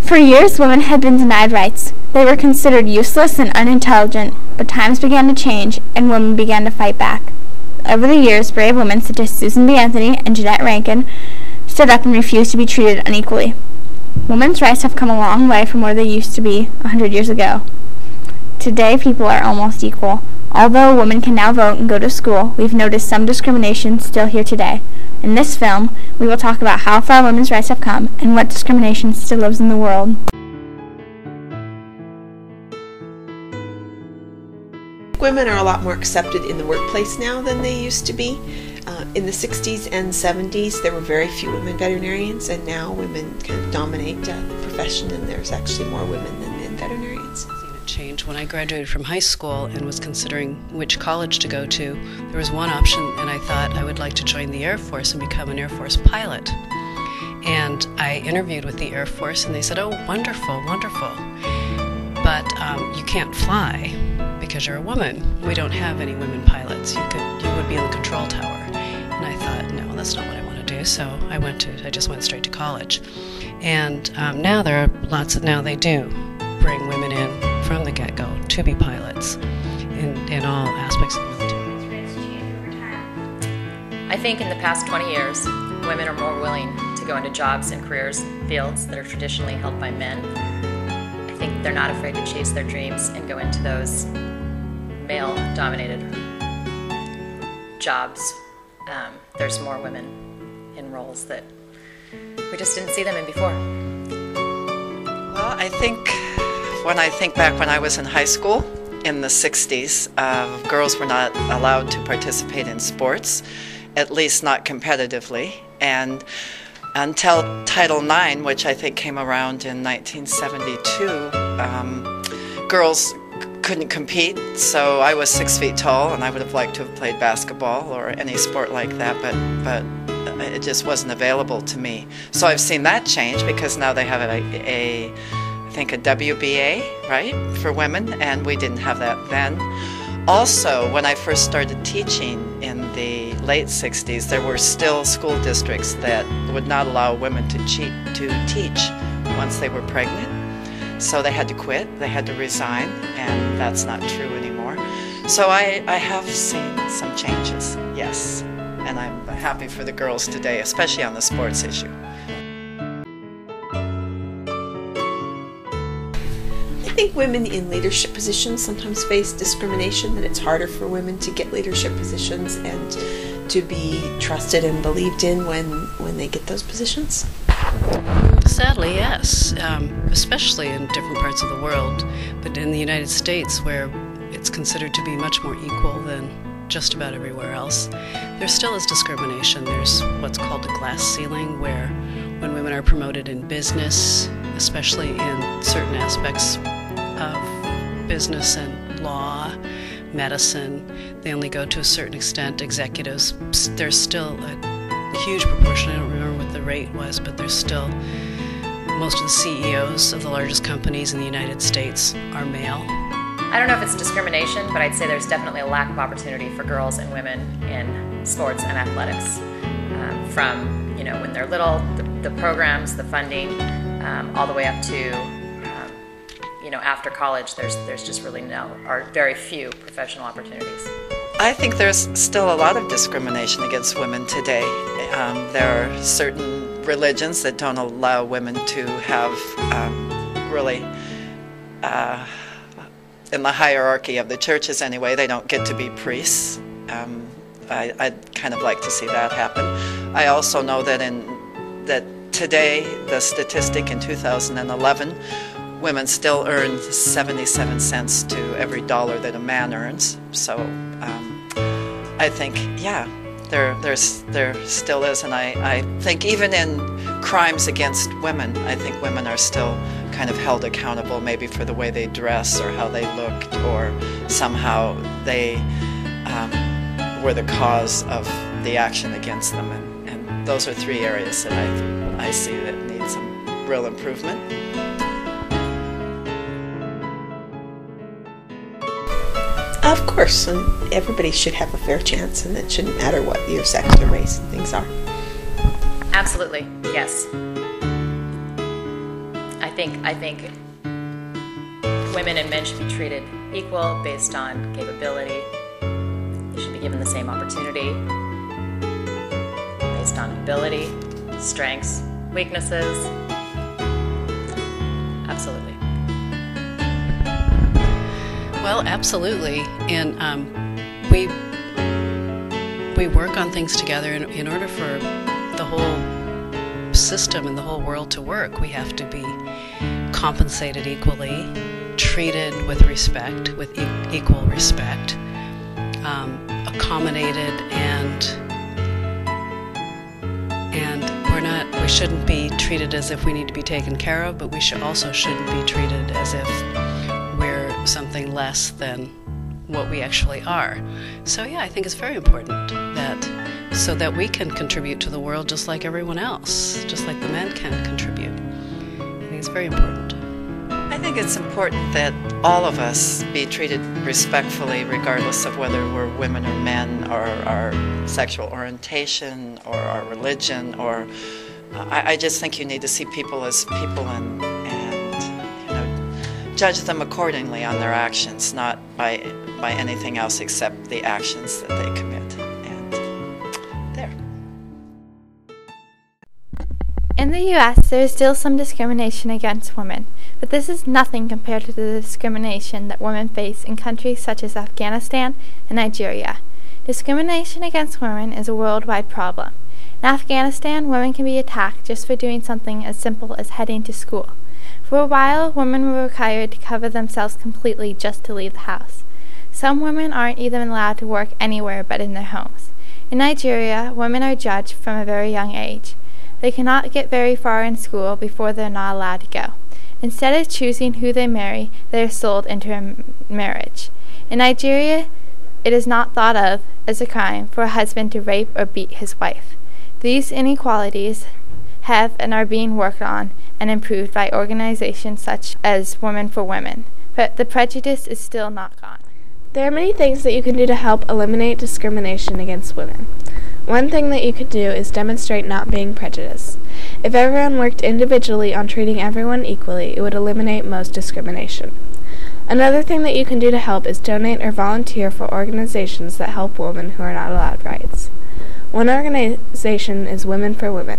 For years, women had been denied rights. They were considered useless and unintelligent, but times began to change, and women began to fight back. Over the years, brave women such as Susan B. Anthony and Jeanette Rankin stood up and refused to be treated unequally. Women's rights have come a long way from where they used to be 100 years ago. Today, people are almost equal. Although women can now vote and go to school, we've noticed some discrimination still here today. In this film, we will talk about how far women's rights have come and what discrimination still lives in the world. Women are a lot more accepted in the workplace now than they used to be. In the 60s and 70s, there were very few women veterinarians, and now women kind of dominate the profession, and there's actually more women than men veterinarians. Change. When I graduated from high school and was considering which college to go to, there was one option, and I thought I would like to join the Air Force and become an Air Force pilot. And I interviewed with the Air Force, and they said, "Oh, wonderful, wonderful, but you can't fly because you're a woman. We don't have any women pilots. You would be in the control tower." And I thought, no, that's not what I want to do. So I just went straight to college. And now there are now they do bring women in from the get-go to be pilots in all aspects of the military. I think in the past 20 years, women are more willing to go into jobs and careers, fields that are traditionally held by men. I think they're not afraid to chase their dreams and go into those male-dominated jobs. There's more women in roles that we just didn't see them in before. Well, I think back when I was in high school in the 60s, girls were not allowed to participate in sports, at least not competitively. And until Title IX, which I think came around in 1972, girls couldn't compete. So I was 6 feet tall, and I would have liked to have played basketball or any sport like that, but it just wasn't available to me. So I've seen that change, because now they have I think a WBA, right, for women, and we didn't have that then. Also, when I first started teaching in the late 60s, there were still school districts that would not allow women to teach once they were pregnant. So they had to quit, they had to resign, and that's not true anymore. So I have seen some changes, yes, and I'm happy for the girls today, especially on the sports issue. I think women in leadership positions sometimes face discrimination, that it's harder for women to get leadership positions and to be trusted and believed in when they get those positions. Sadly, yes, especially in different parts of the world, but in the United States, where it's considered to be much more equal than just about everywhere else, there still is discrimination. There's what's called a glass ceiling, where when women are promoted in business, especially in certain aspects of business and law, medicine, they only go to a certain extent. Executives, there's still a huge proportion, I don't remember what the rate was, but there's still, most of the CEOs of the largest companies in the United States are male. I don't know if it's discrimination, but I'd say there's definitely a lack of opportunity for girls and women in sports and athletics. From when they're little, the programs, the funding, all the way up to after college, there's just really very few professional opportunities. I think there's still a lot of discrimination against women today. There are certain religions that don't allow women to have really, in the hierarchy of the churches anyway, they don't get to be priests. I'd kind of like to see that happen. I also know that today, the statistic in 2011, women still earn 77 cents to every dollar that a man earns. So I think, yeah, there still is, and I think even in crimes against women, I think women are still kind of held accountable, maybe for the way they dress or how they looked, or somehow they were the cause of the action against them. And those are three areas that I see that need some real improvement. Of course, and everybody should have a fair chance, and it shouldn't matter what your sex or race and things are. Absolutely, yes. I think women and men should be treated equal based on capability. They should be given the same opportunity based on ability, strengths, weaknesses. Absolutely. Well, absolutely. And we work on things together. In order for the whole system and the whole world to work, we have to be compensated equally, treated with respect, with equal respect, accommodated, and we shouldn't be treated as if we need to be taken care of, but we shouldn't be treated as if we're something less than what we actually are. So yeah, I think it's very important so that we can contribute to the world just like everyone else, just like the men can contribute. I think it's very important. I think it's important that all of us be treated respectfully, regardless of whether we're women or men, or our sexual orientation, or our religion, or I just think you need to see people as people and judge them accordingly on their actions, not by anything else except the actions that they commit. And there. In the U.S., there is still some discrimination against women, but this is nothing compared to the discrimination that women face in countries such as Afghanistan and Nigeria. Discrimination against women is a worldwide problem. In Afghanistan, women can be attacked just for doing something as simple as heading to school. For a while, women were required to cover themselves completely just to leave the house. Some women aren't even allowed to work anywhere but in their homes. In Nigeria, women are judged from a very young age. They cannot get very far in school before they're not allowed to go. Instead of choosing who they marry, they are sold into a marriage. In Nigeria, it is not thought of as a crime for a husband to rape or beat his wife. These inequalities have and are being worked on and improved by organizations such as Women for Women, but the prejudice is still not gone. There are many things that you can do to help eliminate discrimination against women. One thing that you could do is demonstrate not being prejudiced. If everyone worked individually on treating everyone equally, it would eliminate most discrimination. Another thing that you can do to help is donate or volunteer for organizations that help women who are not allowed rights. One organization is Women for Women.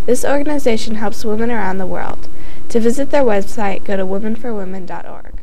This organization helps women around the world. To visit their website, go to womenforwomen.org.